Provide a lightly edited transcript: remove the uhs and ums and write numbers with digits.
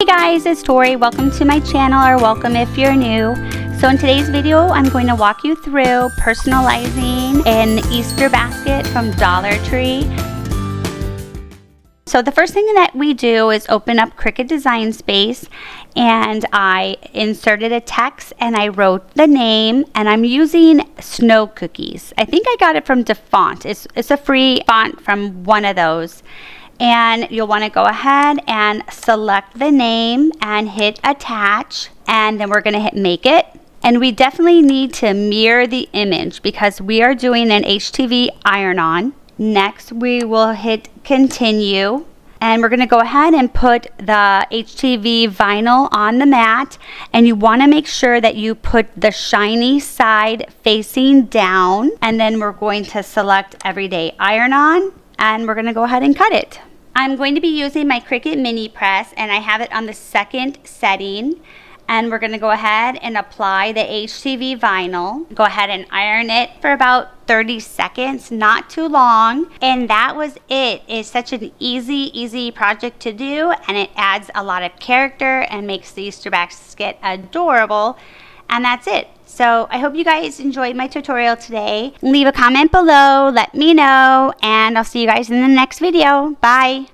Hey guys, it's Tori. Welcome to my channel, or welcome if you're new. So in today's video, I'm going to walk you through personalizing an Easter basket from Dollar Tree. So the first thing that we do is open up Cricut Design Space, and I inserted a text and I wrote the name, and I'm using Snow Cookies. I think I got it from DeFont. It's a free font from one of those. And you'll want to go ahead and select the name and hit attach, and then we're going to hit make it. And we definitely need to mirror the image because we are doing an HTV iron-on. Next, we will hit continue, and we're going to go ahead and put the HTV vinyl on the mat, and you want to make sure that you put the shiny side facing down, and then we're going to select everyday iron-on, and we're going to go ahead and cut it. I'm going to be using my Cricut mini press, and I have it on the second setting, and we're going to go ahead and apply the HTV vinyl. Go ahead and iron it for about 30 seconds, not too long. And that was it. It's such an easy project to do, and it adds a lot of character and makes the Easter basket adorable. And that's it. So I hope you guys enjoyed my tutorial today. Leave a comment below, let me know, and I'll see you guys in the next video. Bye.